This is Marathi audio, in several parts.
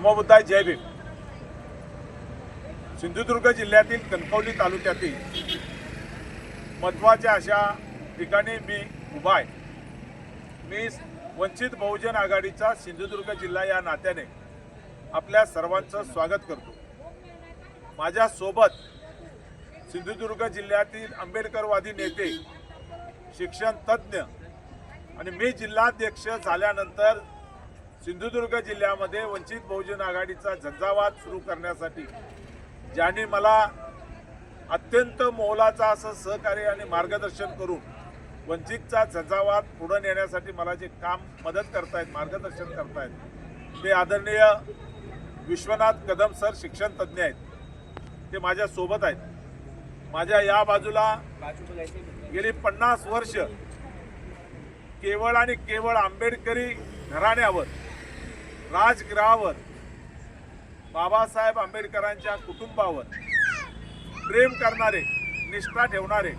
नमोबुद्धाय, जय भीम. सिंधुदुर्ग जिल्ह्यातील कणकवली तालुक्यातील महत्त्वाच्या अशा ठिकाणी मी उभा आहे. मी वंचित बहुजन आघाडीचा सिंधुदुर्ग जिल्हा या नात्याने आपल्या सर्वांचं स्वागत करतो. माझ्या सोबत सिंधुदुर्ग जिल्ह्यातील आंबेडकरवादी नेते, शिक्षण तज्ञ आणि मी जिल्हाध्यक्ष झाल्यानंतर सिंधुदुर्ग जिल्ह्यामध्ये वंचित बहुजन आघाडीचा झंझावात सुरू करण्यासाठी ज्यांनी मला अत्यंत मोलाचा असं सहकार्य आणि मार्गदर्शन करून वंचितचा झंझावात पुढे नेण्यासाठी मला जे काम मदत करतायत, मार्गदर्शन करतायत, ते आदरणीय विश्वनाथ कदम सर शिक्षण तज्ञ आहेत. ते माझ्या सोबत आहेत. माझ्या या बाजूला गेली 50 वर्ष केवळ आणि केवळ आंबेडकरी घराण्यावर, राजगृहावर, बाबासाहेब आंबेडकरांच्या कुटुंबावर प्रेम करणारे, निष्ठा ठेवणारे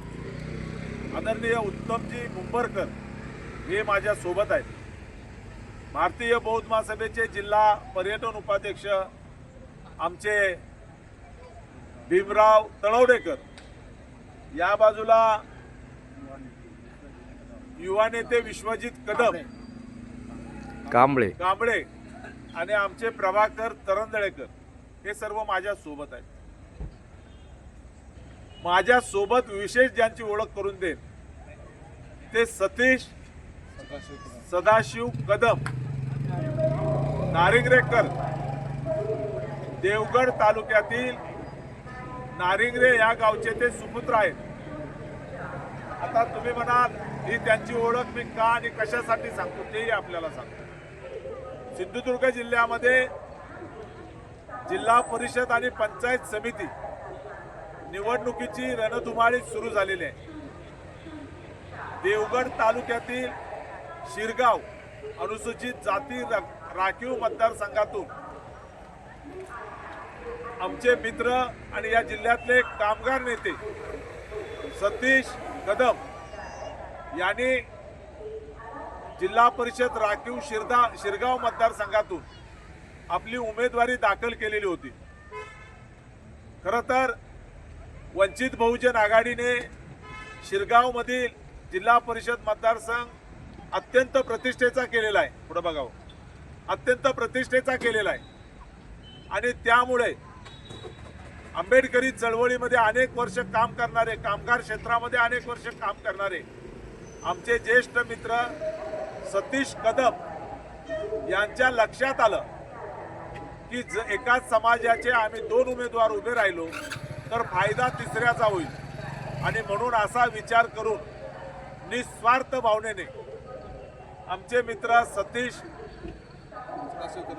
आदरणीय उत्तमजी मुंबरकर हे माझ्या सोबत आहेत. भारतीय बौद्ध महासभेचे जिल्हा पर्यटन उपाध्यक्ष आमचे भीमराव तळवडेकर, या बाजूला युवा नेते विश्वजित कदम कांबळे आणि आमचे प्रभाकर तरंदळेकर हे सर्व माझ्या सोबत आहेत. माझ्या सोबत विशेष ज्यांची ओळख करून देत ते सतीश सदाशिव कदम नारिंगरेकर, देवगड तालुक्यातील नारिंगरे या गावचे ते सुपुत्र आहेत. आता तुम्ही म्हणाल ही त्यांची ओळख मी का आणि कशासाठी सांगतो तेही आपल्याला सांगतो. सिंधुदुर्ग जिल्ह्यामध्ये जिल्हा परिषद आणि पंचायत समिती निवडणुकीची रणधुमाळी सुरू झालेली आहे. देवगड तालुक्यातील शिरगाव अनुसूचित जाती राखीव मतदारसंघातून आमचे मित्र आणि या जिल्ह्यातले कामगार नेते सतीश कदम यांनी जिल्हा परिषद राखीव शिरगाव मतदारसंघातून आपली उमेदवारी दाखल केलेली होती. खरं तर वंचित बहुजन आघाडीने शिरगावमधील जिल्हा परिषद मतदारसंघ अत्यंत प्रतिष्ठेचा केलेला आहे. पुढे बघावं, अत्यंत प्रतिष्ठेचा केलेला आहे. आणि त्यामुळे आंबेडकरी चळवळीमध्ये अनेक वर्ष काम करणारे, कामगार क्षेत्रामध्ये अनेक वर्ष काम करणारे आमचे ज्येष्ठ मित्र सतीश कदम यांच्या लक्षात आलं की एकाच समाजाचे आम्ही 2 उमेदवार उभे राहिलो तर फायदा तिसऱ्याचा होईल. आणि म्हणून असा विचार करून निस्वार्थ भावनेने आमचे मित्र सतीश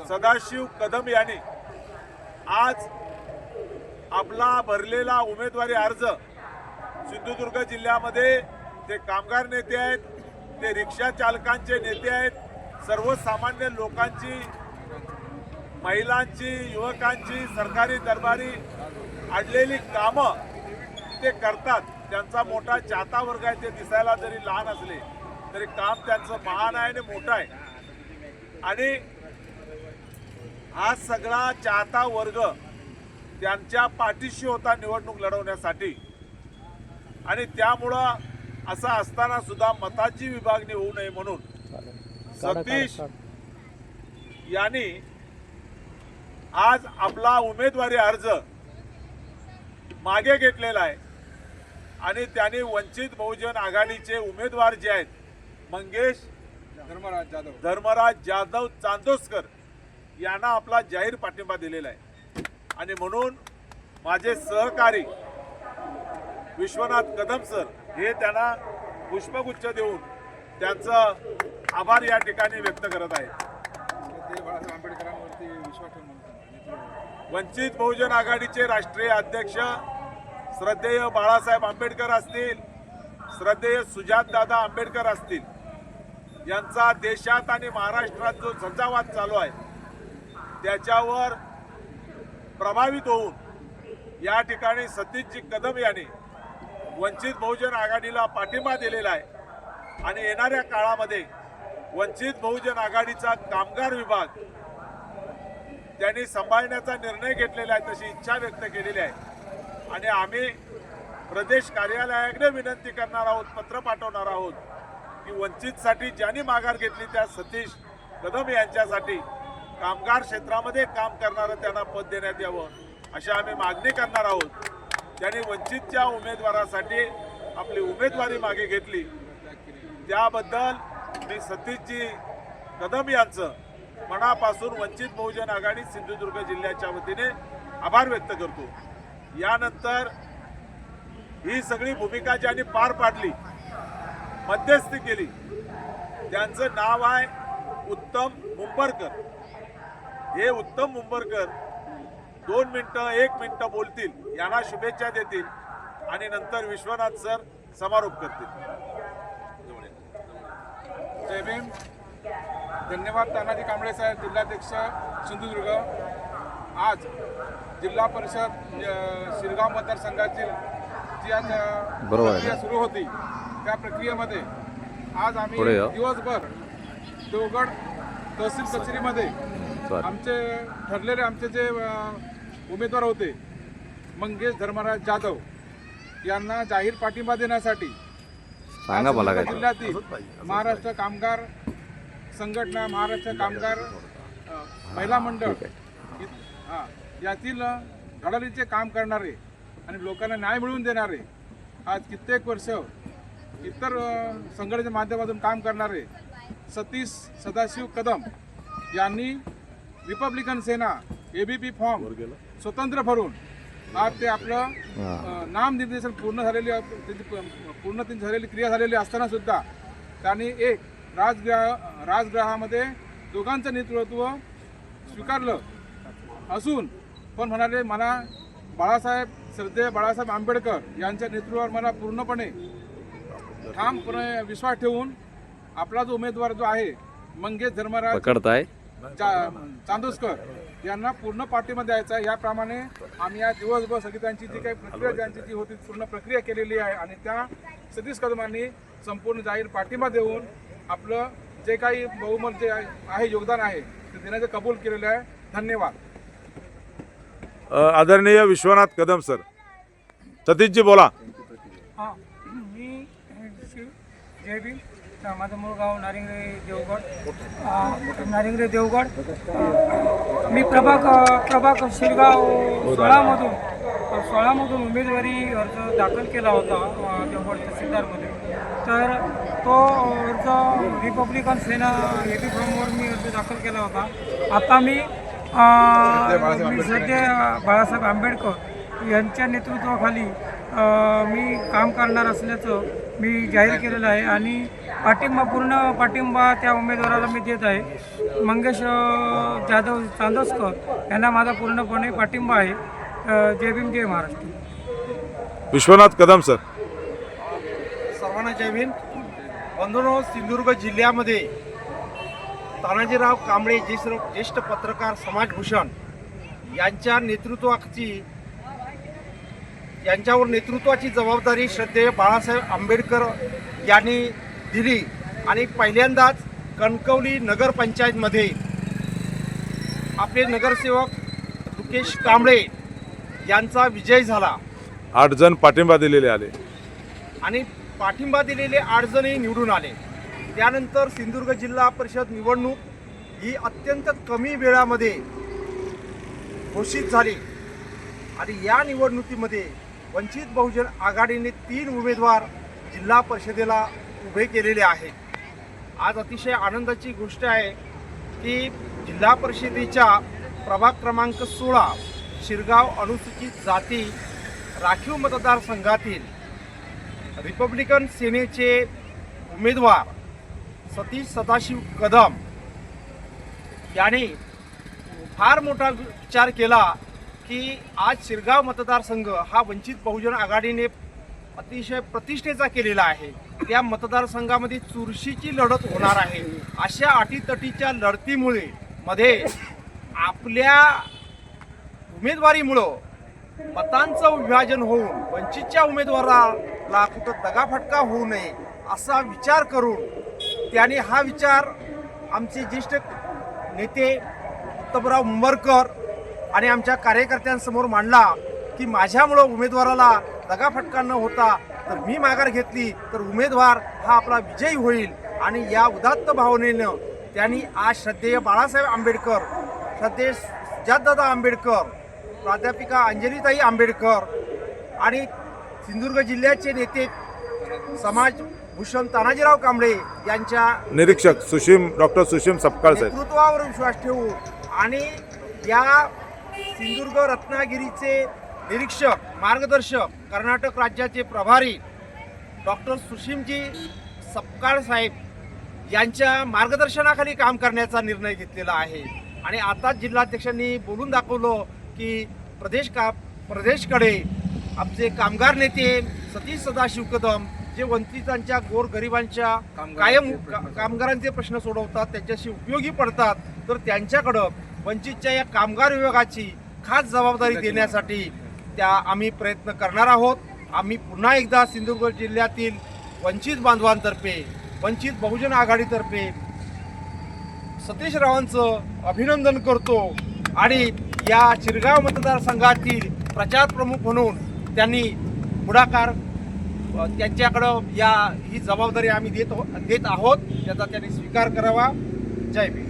सदाशिव कदम यांनी आज आपला भरलेला उमेदवारी अर्ज सिंधुदुर्ग जिल्ह्यामध्ये, ते कामगार नेते आहेत, ते रिक्षा चालकांचे नेते आहेत, सर्वसामान्य लोकांची, महिलांची, युवकांची, सरकारी दरबारी अडलेली कामं ते करतात. त्यांचा मोठा चाहता वर्ग आहे. ते दिसायला जरी लहान असले तरी काम त्यांचं महान आहे आणि मोठं आहे. आणि हा सगळा चाहता वर्ग त्यांच्या पाठीशी होता निवडणूक लढवण्यासाठी. आणि त्यामुळं असं असताना सुद्धा मताची विभागणी होऊ नये म्हणून सतीश यांनी आज आपला उमेदवारी अर्ज मागे घेतलेला आहे. आणि त्यांनी वंचित बहुजन आघाडीचे उमेदवार जे आहेत मंगेश धर्मराज जाधव चांदोसकर यांना आपला जाहीर पाठिंबा दिलेला आहे. आणि म्हणून माझे सहकारी विश्वनाथ कदम सर हे त्यांना पुष्पगुच्छ देऊन त्यांचं आभार या ठिकाणी व्यक्त करत आहेत. वंचित बहुजन आघाडीचे राष्ट्रीय अध्यक्ष श्रद्धेय बाळासाहेब आंबेडकर असतील, श्रद्धेय सुजातदादा आंबेडकर असतील, यांचा देशात आणि महाराष्ट्रात जो झंझावात चालू आहे त्याच्यावर प्रभावित होऊन या ठिकाणी सतीशजी कदम यांनी वंचित बहुजन आघाडीला पाठिंबा दिलेला आहे. आणि येणाऱ्या काळामध्ये वंचित बहुजन आघाडीचा कामगार विभाग त्यांनी सांभाळण्याचा निर्णय घेतलेला आहे, तशी इच्छा व्यक्त केलेली आहे आणि आम्ही प्रदेश कार्यालयाकडे विनंती करणार आहोत, पत्र पाठवणार आहोत की वंचितसाठी ज्यांनी माघार घेतली त्या सतीश कदम यांच्यासाठी कामगार क्षेत्रामध्ये काम करणारं त्यांना पद देण्यात यावं अशी आम्ही मागणी करणार आहोत। त्यांनी वंचितच्या उमेदवारासाठी आपली उमेदवारी मागे घेतली त्याबद्दल मी सतीशजी कदम यांचं मनापासून वंचित बहुजन आघाडी सिंधुदुर्ग जिल्ह्याच्या वतीने आभार व्यक्त करतो। यानंतर ही सगळी भूमिका ज्यांनी पार पाडली, मध्यस्थी केली, त्यांचं नाव आहे उत्तम मुंबरकर। हे उत्तम मुंबरकर 2 मिनिटं 1 मिनिटं बोलतील, यांना शुभेच्छा देतील आणि नंतर विश्वनाथ सर समारोप करतील। जय भीम। धन्यवाद तानाजी कांबळे साहेब, जिल्हाध्यक्ष सिंधुदुर्ग। आज जिल्हा परिषद शिरगाव मतदारसंघातील जी आज प्रक्रिया सुरू होती त्या प्रक्रियेमध्ये आज आम्ही दिवसभर देवगड तहसील कचेरीमध्ये आमचे ठरलेले आमचे जे उमेदवार होते मंगेश धर्मराज जाधव यांना जाहीर पाठिंबा देण्यासाठी जिल्ह्यातील महाराष्ट्र कामगार संघटना, महाराष्ट्र कामगार महिला मंडळ यातील घडालीचे काम करणारे आणि लोकांना न्याय मिळवून देणारे आज कित्येक वर्ष इतर संघटनेच्या माध्यमातून काम करणारे सतीश सदाशिव कदम यांनी रिपब्लिकन सेना ABP फॉर्म स्वतंत्र भरून आज ते आपलं नामनिर्देशन पूर्ण झालेली क्रिया झालेली असताना सुद्धा त्यांनी एक राजगृहामध्ये दोघांचं नेतृत्व स्वीकारलं असून पण म्हणाले मला श्रद्धेय बाळासाहेब आंबेडकर यांच्या नेतृत्वावर मला पूर्णपणे ठामपणे विश्वास ठेवून आपला जो उमेदवार जो आहे मंगेश धर्मराज चांदोसकर यांना पूर्ण पाठिंबा द्यायचा आहे। याप्रमाणे आम्ही या दिवसभर सगळी त्यांची जी काही प्रक्रिया ज्यांची जी होती पूर्ण प्रक्रिया केलेली आहे आणि त्या सतीश कदमांनी संपूर्ण जाहीर पाठिंबा देऊन आपलं जे काही बहुमत जे आहे योगदान आहे ते देण्याचं कबूल केलेलं आहे। धन्यवाद। आदरणीय विश्वनाथ कदम सर, सतीशजी बोला। मी जय भीम। माझं मूळ गाव नारिंगरे देवगड। मी प्रभाग शिरगाव 16मधून उमेदवारी अर्ज दाखल केला होता देवगड तहसीलदारमध्ये। तर तो अर्ज रिपब्लिकन सेना AB फॉर्मवर मी अर्ज दाखल केला होता। आता मी सध्या बाळासाहेब आंबेडकर यांच्या नेतृत्वाखाली मी काम करणार असल्याचं मी जाहीर केलेलं आहे आणि पूर्ण पाठिंबा त्या उमेदवाराला मी देत आहे। मंगेश जाधव चांदोसकर यांना माझा पूर्णपणे पाठिंबा आहे। जय भीम, जय महाराष्ट्र। विश्वनाथ कदम सर। सर्वांना जय भीम। बंधूंनो, सिंधुदुर्ग जिल्ह्यामध्ये तानाजीराव कांबळे ज्येष्ठ पत्रकार समाजभूषण यांच्यावर नेतृत्वाची जबाबदारी श्रद्धेय बाळासाहेब आंबेडकर यांनी दिली आणि पहिल्यांदाच कणकवली नगरपंचायतमध्ये आपले नगरसेवक रुकेश कांबळे यांचा विजय झाला। 8 जण पाठिंबा दिलेले आले आणि पाठिंबा दिलेले 8 जणही निवडून आले। त्यानंतर सिंधुदुर्ग जिल्हा परिषद निवडणूक ही अत्यंत कमी वेळामध्ये घोषित झाली आणि या निवडणुकीमध्ये वंचित बहुजन आघाडीने 3 उमेदवार जिल्हा परिषदेला उभे केलेले आहेत। आज अतिशय आनंदाची गोष्ट आहे की जिल्हा परिषदेच्या प्रभाग क्रमांक 16 शिरगाव अनुसूचित जाती राखीव मतदारसंघातील रिपब्लिकन सेनेचे उमेदवार सतीश सदाशिव कदम यांनी फार मोठा विचार केला की आज शिरगाव मतदारसंघ हा वंचित बहुजन आघाडीने अतिशय प्रतिष्ठेचा केलेला आहे। त्या मतदारसंघामध्ये चुरशीची लढत होणार आहे। अशा अटीतटीच्या लढतीमुळे आपल्या उमेदवारीमुळं मतांचं विभाजन होऊन वंचितच्या उमेदवाराला कुठं दगाफटका होऊ नये असा विचार करून त्यांनी हा विचार आमचे ज्येष्ठ नेते दत्तबराव मुंबरकर आणि आमच्या कार्यकर्त्यांसमोर मांडला की माझ्यामुळं उमेदवाराला दगाफटका न होता तर मी माघार घेतली तर उमेदवार हा आपला विजयी होईल. आणि या उदात्त भावनेनं त्यांनी आज श्रद्धेय बाळासाहेब आंबेडकर, श्रद्धेय सुजातदादा आंबेडकर, प्राध्यापिका अंजलीताई आंबेडकर आणि सिंधुदुर्ग जिल्ह्याचे नेते समाजभूषण तानाजीराव कांबळे यांच्या निरीक्षक डॉक्टर सुशीम सपकाळ साहेब नेतृत्वावर विश्वास ठेवू आणि या सिंधुदुर्ग रत्नागिरीचे निरीक्षक मार्गदर्शक कर्नाटक राज्याचे प्रभारी डॉक्टर सुशीमजी सपकाळ साहेब यांच्या मार्गदर्शनाखाली काम करण्याचा निर्णय घेतलेला आहे. आणि आता जिल्हाध्यक्षांनी बोलून दाखवलं की प्रदेशकडे आमचे कामगार नेते सतीश सदाशिव कदम जे वंचितांच्या गोरगरिबांच्या कायम कामगारांचे प्रश्न सोडवतात, त्यांच्याशी उपयोगी पडतात, तर त्यांच्याकडं वंचितच्या या कामगार विभागाची खास जबाबदारी देण्यासाठी आम्ही प्रयत्न करणार आहोत. आम्ही पुन्हा एकदा सिंधुदुर्ग जिल्ह्यातील वंचित बांधवांतर्फे, वंचित बहुजन आघाडीतर्फे सतीशरावांचं अभिनंदन करतो आणि या शिरगाव मतदारसंघातील प्रचार प्रमुख म्हणून त्यांनी पुढाकार त्यांच्याकडं ही जबाबदारी आम्ही देत आहोत, त्याचा त्यांनी स्वीकार करावा. जय भीम.